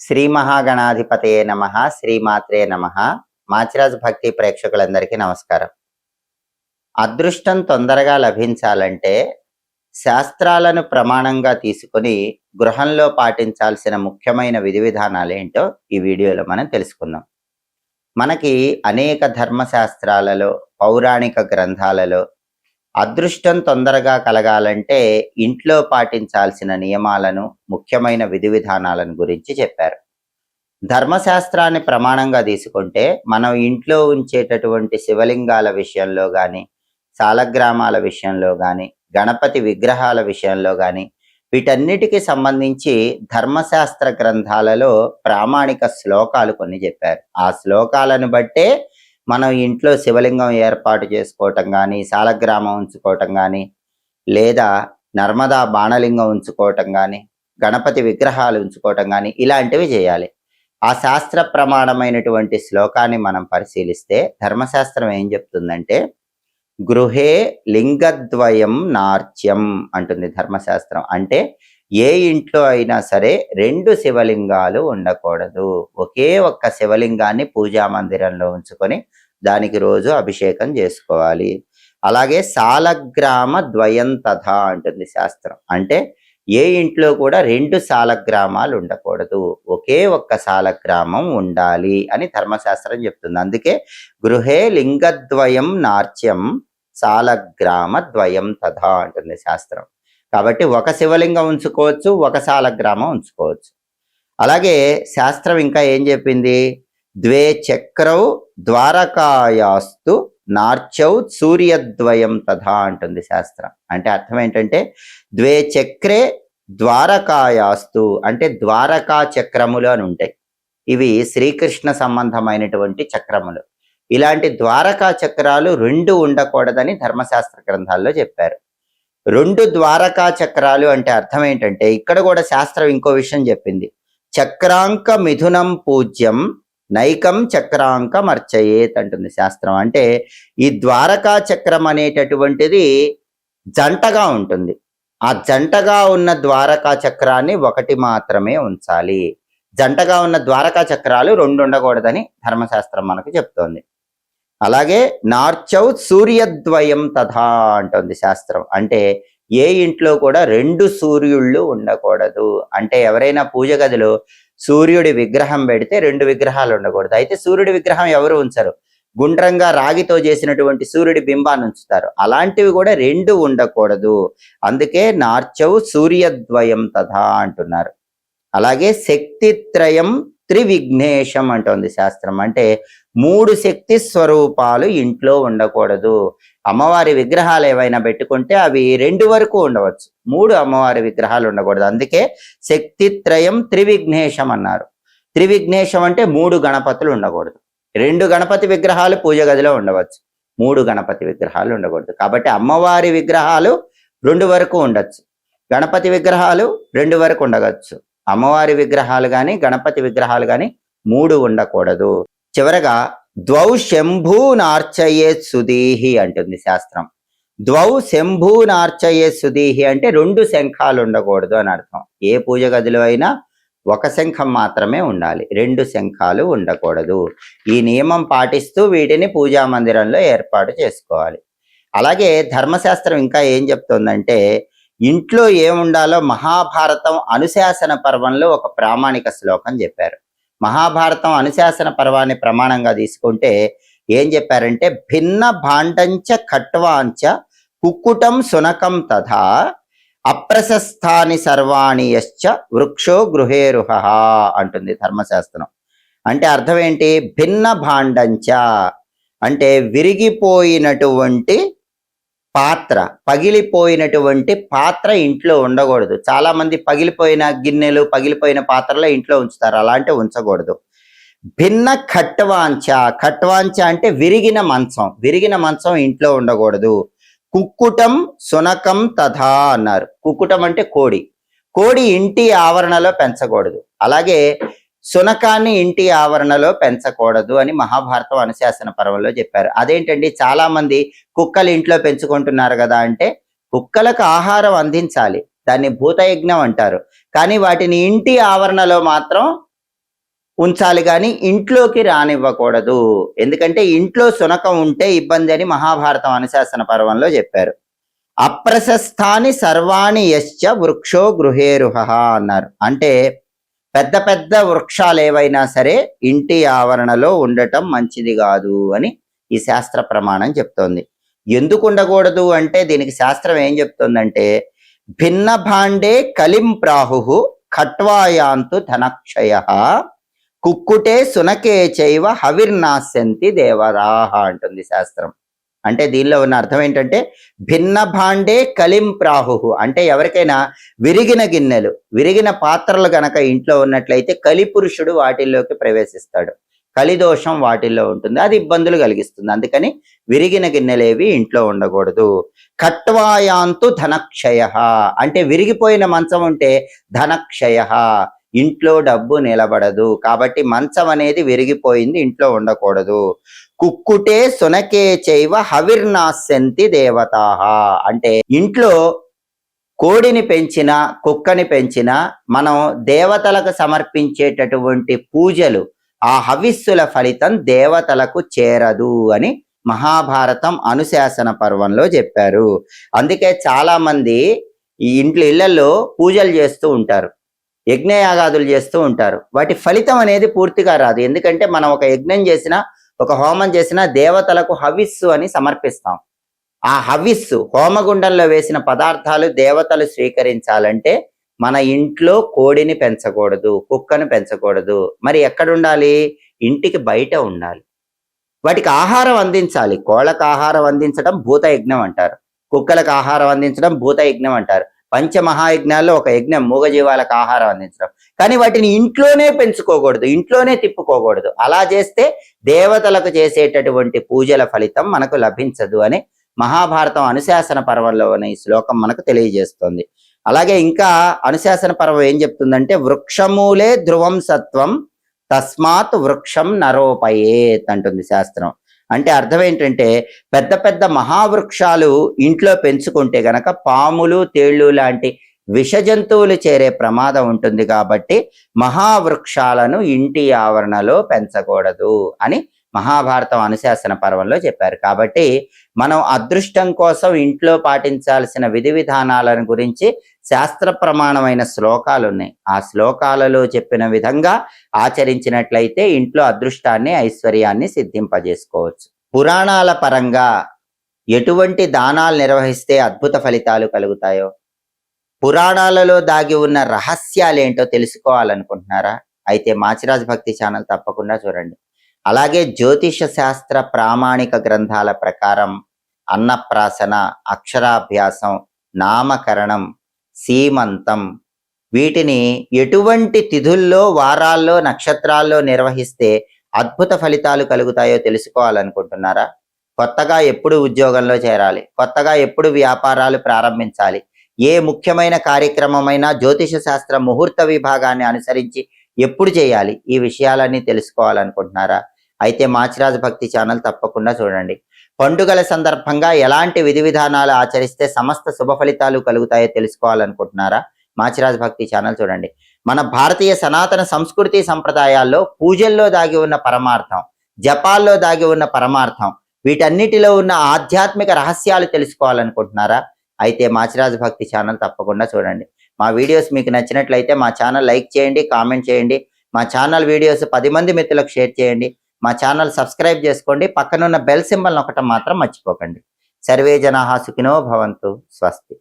శ్రీ మహాగణాధిపతయే నమః, శ్రీమాత్రే నమః. మాచిరాజ్ భక్తి ప్రేక్షకులందరికీ నమస్కారం. అదృష్టం తొందరగా లభించాలంటే శాస్త్రాలను ప్రమాణంగా తీసుకొని గృహంలో పాటించాల్సిన ముఖ్యమైన విధి విధానాలు ఏంటో ఈ వీడియోలో మనం తెలుసుకుందాం. మనకి అనేక ధర్మశాస్త్రాలలో, పౌరాణిక గ్రంథాలలో అదృష్టం తొందరగా కలగాలంటే ఇంట్లో పాటించాల్సిన నియమాలను, ముఖ్యమైన విధి విధానాలను గురించి చెప్పారు. ధర్మశాస్త్రాన్ని ప్రమాణంగా తీసుకుంటే మనం ఇంట్లో ఉంచేటటువంటి శివలింగాల విషయంలో కానీ, సాలగ్రామాల విషయంలో కానీ, గణపతి విగ్రహాల విషయంలో కానీ, వీటన్నిటికీ సంబంధించి ధర్మశాస్త్ర గ్రంథాలలో ప్రామాణిక శ్లోకాలు కొన్ని చెప్పారు. ఆ శ్లోకాలను బట్టే మనం ఇంట్లో శివలింగం ఏర్పాటు చేసుకోవటం కానీ, సాలగ్రామం ఉంచుకోవటం కానీ, లేదా నర్మదా బాణలింగం ఉంచుకోవటం కానీ, గణపతి విగ్రహాలు ఉంచుకోవటం కానీ ఇలాంటివి చేయాలి. ఆ శాస్త్ర ప్రమాణమైనటువంటి శ్లోకాన్ని మనం పరిశీలిస్తే ధర్మశాస్త్రం ఏం చెప్తుందంటే, గృహే లింగద్వయం నార్చ్యం అంటుంది ధర్మశాస్త్రం. అంటే ఏ ఇంట్లో అయినా సరే రెండు శివలింగాలు ఉండకూడదు. ఒకే ఒక్క శివలింగాన్ని పూజా మందిరంలో ఉంచుకొని దానికి రోజు అభిషేకం చేసుకోవాలి. అలాగే సాలగ్రామ ద్వయం తథా అంటుంది శాస్త్రం. అంటే ఏ ఇంట్లో కూడా రెండు సాలగ్రామాలు ఉండకూడదు, ఒకే ఒక్క సాలగ్రామం ఉండాలి అని ధర్మశాస్త్రం చెప్తుంది. అందుకే గృహే లింగద్వయం నార్చ్యం సాలగ్రామ ద్వయం తథా అంటుంది శాస్త్రం. కాబట్టి ఒక శివలింగం ఉంచుకోవచ్చు, ఒక సాలగ్రామం ఉంచుకోవచ్చు. అలాగే శాస్త్రం ఇంకా ఏం చెప్పింది, ద్వే చక్రౌ ద్వారకాయాస్తు నార్చౌ సూర్యద్వయం తథా అంటుంది శాస్త్రం. అంటే అర్థం ఏంటంటే, ద్వే చక్రే ద్వారకాయాస్తు అంటే ద్వారకా చక్రములు అని ఉంటాయి. ఇవి శ్రీకృష్ణ సంబంధమైనటువంటి చక్రములు. ఇలాంటి ద్వారకా చక్రాలు రెండు ఉండకూడదని ధర్మశాస్త్ర గ్రంథాల్లో చెప్పారు. రెండు ద్వారకా చక్రాలు అంటే అర్థం ఏంటంటే, ఇక్కడ కూడా శాస్త్రం ఇంకో విషయం చెప్పింది. చక్రాంక మిథునం పూజ్యం నైకం చక్రాంకం అర్చయేత్ అంటుంది శాస్త్రం. అంటే ఈ ద్వారకా చక్రం అనేటటువంటిది జంటగా ఉంటుంది. ఆ జంటగా ఉన్న ద్వారకా చక్రాన్ని ఒకటి మాత్రమే ఉంచాలి. జంటగా ఉన్న ద్వారకా చక్రాలు రెండు ఉండకూడదని ధర్మశాస్త్రం మనకు చెప్తోంది. అలాగే నార్చౌ సూర్యద్వయం తథా అంటుంది శాస్త్రం. అంటే ఏ ఇంట్లో కూడా రెండు సూర్యుళ్ళు ఉండకూడదు. అంటే ఎవరైనా పూజ గదిలో సూర్యుడి విగ్రహం పెడితే రెండు విగ్రహాలు ఉండకూడదు. అయితే సూర్యుడి విగ్రహం ఎవరు ఉంచరు, గుండ్రంగా రాగితో చేసినటువంటి సూర్యుడి బింబాన్ని ఉంచుతారు. అలాంటివి కూడా రెండు ఉండకూడదు. అందుకే నార్చౌ సూర్యద్వయం తథా అంటున్నారు. అలాగే శక్తిత్రయం త్రివిఘ్నేశం అంటోంది శాస్త్రం. అంటే మూడు శక్తి స్వరూపాలు ఇంట్లో ఉండకూడదు. అమ్మవారి విగ్రహాలు ఏవైనా పెట్టుకుంటే అవి రెండు వరకు ఉండవచ్చు, మూడు అమ్మవారి విగ్రహాలు ఉండకూడదు. అందుకే శక్తిత్రయం త్రివిఘ్నేశం అన్నారు. త్రివిఘ్నేశం అంటే మూడు గణపతులు ఉండకూడదు. రెండు గణపతి విగ్రహాలు పూజ గదిలో ఉండవచ్చు, మూడు గణపతి విగ్రహాలు ఉండకూడదు. కాబట్టి అమ్మవారి విగ్రహాలు రెండు వరకు ఉండొచ్చు, గణపతి విగ్రహాలు రెండు వరకు ఉండవచ్చు. అమ్మవారి విగ్రహాలు కానీ గణపతి విగ్రహాలు కానీ మూడు ఉండకూడదు. చివరగా ద్వౌ శంభూనార్చయే సుదీహి అంటుంది శాస్త్రం. ద్వౌ శంభూనార్చయే సుదీహి అంటే రెండు శంఖాలు ఉండకూడదు అని అర్థం. ఏ పూజ గదిలో అయినా ఒక శంఖం మాత్రమే ఉండాలి, రెండు శంఖాలు ఉండకూడదు. ఈ నియమం పాటిస్తూ వీటిని పూజా మందిరంలో ఏర్పాటు చేసుకోవాలి. అలాగే ధర్మశాస్త్రం ఇంకా ఏం చెప్తుందంటే, ఇంట్లో ఏముండాలో మహాభారతం అనుశాసన పర్వంలో ఒక ప్రామాణిక శ్లోకం చెప్పారు. మహాభారతం అనుశాసన పర్వాన్ని ప్రమాణంగా తీసుకుంటే ఏం చెప్పారంటే, భిన్న భాండంచ ఖట్వాంచ కుక్కుటం సునకం తథా అప్రశస్తాని సర్వాణి యశ్చ వృక్షో గృహేరుహ అంటుంది ధర్మశాస్త్రం. అంటే అర్థం ఏంటి, భిన్న భాండంచ అంటే విరిగిపోయినటువంటి పాత్ర, పగిలిపోయినటువంటి పాత్ర ఇంట్లో ఉండకూడదు. చాలా మంది పగిలిపోయిన గిన్నెలు, పగిలిపోయిన పాత్రలో ఇంట్లో ఉంచుతారు, అలాంటివి ఉంచకూడదు. భిన్న ఖట్వాంచ, ఖట్వాంచ అంటే విరిగిన మంచం, విరిగిన మంచం ఇంట్లో ఉండకూడదు. కుక్కుటం సునకం తథా అన్నారు. కుక్కుటం అంటే కోడి, కోడి ఇంటి ఆవరణలో పెంచకూడదు. అలాగే సునకాన్ని ఇంటి ఆవరణలో పెంచకూడదు అని మహాభారతం అనుశాసన పర్వంలో చెప్పారు. అదేంటండి, చాలా మంది కుక్కలు ఇంట్లో పెంచుకుంటున్నారు కదా అంటే, కుక్కలకు ఆహారం అందించాలి, దాన్ని భూతయజ్ఞం అంటారు. కానీ వాటిని ఇంటి ఆవరణలో మాత్రం ఉంచాలి కానీ ఇంట్లోకి రానివ్వకూడదు. ఎందుకంటే ఇంట్లో శునకం ఉంటే ఇబ్బంది అని మహాభారతం అనుశాసన పర్వంలో చెప్పారు. అప్రశస్తాని సర్వాణి యశ్చ వృక్షో గృహేరుహ అన్నారు. అంటే పెద్ద పెద్ద వృక్షాలు ఏవైనా సరే ఇంటి ఆవరణలో ఉండటం మంచిది కాదు అని ఈ శాస్త్ర ప్రమాణం చెప్తోంది. ఎందుకు ఉండకూడదు అంటే దీనికి శాస్త్రం ఏం చెప్తుందంటే భిన్న భాండే కలిం ప్రాహు ఖట్వాయాంతు ధనక్షయ కుక్కుటే సునకే చైవ హవిర్నాశంతి దేవరాహ అంటుంది శాస్త్రం. అంటే దీనిలో ఉన్న అర్థం ఏంటంటే భిన్న భాండే కలిం ప్రాహు అంటే ఎవరికైనా విరిగిన గిన్నెలు విరిగిన పాత్రలు గనక ఇంట్లో ఉన్నట్లయితే కలిపురుషుడు వాటిల్లోకి ప్రవేశిస్తాడు. కలిదోషం వాటిల్లో ఉంటుంది, అది ఇబ్బందులు కలిగిస్తుంది. అందుకని విరిగిన గిన్నెలేవి ఇంట్లో ఉండకూడదు. ఖట్వాయాంతు ధనక్షయ అంటే విరిగిపోయిన మంచం ఉంటే ధనక్షయ, ఇంట్లో డబ్బు నిలబడదు. కాబట్టి మంచం అనేది విరిగిపోయింది, ఇంట్లో ఉండకూడదు. కుక్కుటే సునకే చైవ హవిర్నాశంతి దేవతాహ అంటే ఇంట్లో కోడిని పెంచినా కుక్కని పెంచినా మనం దేవతలకు సమర్పించేటటువంటి పూజలు ఆ హవిస్సుల ఫలితం దేవతలకు చేరదు అని మహాభారతం అనుశాసన పర్వంలో చెప్పారు. అందుకే చాలా మంది ఈ ఇళ్లలో పూజలు చేస్తూ ఉంటారు, యజ్ఞయాగాదులు చేస్తూ ఉంటారు. వాటి ఫలితం అనేది పూర్తిగా రాదు. ఎందుకంటే మనం ఒక యజ్ఞం చేసినా ఒక హోమం చేసినా దేవతలకు హవిస్సు అని సమర్పిస్తాం. ఆ హవిస్సు హోమగుండంలో వేసిన పదార్థాలు దేవతలు స్వీకరించాలంటే మన ఇంట్లో కోడిని పెంచకూడదు, కుక్కను పెంచకూడదు. మరి ఎక్కడుండాలి? ఇంటికి బయట ఉండాలి. వాటికి ఆహారం అందించాలి. కోళ్ళకు ఆహారం అందించడం భూతయజ్ఞం అంటారు, కుక్కలకు ఆహారం అందించడం భూతయజ్ఞం అంటారు. పంచమహాయజ్ఞాల్లో ఒక యజ్ఞం మూగజీవాలకు ఆహారం అందించడం. కానీ వాటిని ఇంట్లోనే పెంచుకోకూడదు, ఇంట్లోనే తిప్పుకోకూడదు. అలా చేస్తే దేవతలకు చేసేటటువంటి పూజల ఫలితం మనకు లభించదు అని మహాభారతం అనుశాసన పర్వంలోని ఈ శ్లోకం మనకు తెలియజేస్తుంది. అలాగే ఇంకా అనుశాసన పర్వం ఏం చెప్తుందంటే వృక్షమూలే ధ్రువం సత్వం తస్మాత్ వృక్షం నరోపయేత్ అంటుంది శాస్త్రం. అంటే అర్థం ఏంటంటే పెద్ద పెద్ద మహావృక్షాలు ఇంట్లో పెంచుకుంటే గనక పాములు తేళ్లు లాంటి విష జంతువులు చేరే ప్రమాదం ఉంటుంది. కాబట్టి మహావృక్షాలను ఇంటి ఆవరణలో పెంచకూడదు అని మహాభారతం అనుశాసన పర్వంలో చెప్పారు. కాబట్టి మనం అదృష్టం కోసం ఇంట్లో పాటించాల్సిన విధి విధానాలను గురించి శాస్త్ర ప్రమాణమైన శ్లోకాలు ఉన్నాయి. ఆ శ్లోకాలలో చెప్పిన విధంగా ఆచరించినట్లయితే ఇంట్లో అదృష్టాన్ని ఐశ్వర్యాన్ని సిద్ధింపజేసుకోవచ్చు. పురాణాల పరంగా ఎటువంటి దానాలు నిర్వహిస్తే అద్భుత ఫలితాలు కలుగుతాయో, పురాణాలలో దాగి ఉన్న రహస్యాలేంటో తెలుసుకోవాలనుకుంటున్నారా? అయితే మాచిరాజ్ భక్తి ఛానల్ తప్పకుండా చూడండి. అలాగే జ్యోతిష శాస్త్ర ప్రామాణిక గ్రంథాల ప్రకారం అన్నప్రాసన, అక్షరాభ్యాసం, నామకరణం, సీమంతం వీటిని ఎటువంటి తిథుల్లో, వారాల్లో, నక్షత్రాల్లో నిర్వహిస్తే అద్భుత ఫలితాలు కలుగుతాయో తెలుసుకోవాలనుకుంటున్నారా? కొత్తగా ఎప్పుడు ఉద్యోగంలో చేరాలి, కొత్తగా ఎప్పుడు వ్యాపారాలు ప్రారంభించాలి, ఏ ముఖ్యమైన కార్యక్రమమైనా జ్యోతిష శాస్త్ర ముహూర్త విభాగాన్ని అనుసరించి ఎప్పుడు చేయాలి, ఈ విషయాలన్నీ తెలుసుకోవాలనుకుంటున్నారా? అయితే మాచిరాజ్ భక్తి ఛానల్ తప్పకుండా చూడండి. పండుగల సందర్భంగా ఎలాంటి విధి విధానాలు ఆచరిస్తే సమస్త శుభ ఫలితాలు కలుగుతాయో తెలుసుకోవాలనుకుంటున్నారా? మాచిరాజ్ భక్తి ఛానల్ చూడండి. మన భారతీయ సనాతన సంస్కృతి సంప్రదాయాల్లో పూజల్లో దాగి ఉన్న పరమార్థం, జపాల్లో దాగి ఉన్న పరమార్థం, వీటన్నిటిలో ఉన్న ఆధ్యాత్మిక రహస్యాలు తెలుసుకోవాలనుకుంటున్నారా? అయితే మాచిరాజ్ భక్తి ఛానల్ తప్పకుండా చూడండి. మా వీడియోస్ మీకు నచ్చినట్లయితే మా ఛానల్ లైక్ చేయండి, కామెంట్ చేయండి. మా ఛానల్ వీడియోస్ 10 మంది మిత్రులకు షేర్ చేయండి. మా ఛానల్ సబ్స్క్రైబ్ చేసుకోండి. పక్కనున్న బెల్ సింబల్ నొక్కటం మాత్రం మర్చిపోకండి. సర్వే జనాః సుఖినో భవంతు. స్వస్తి.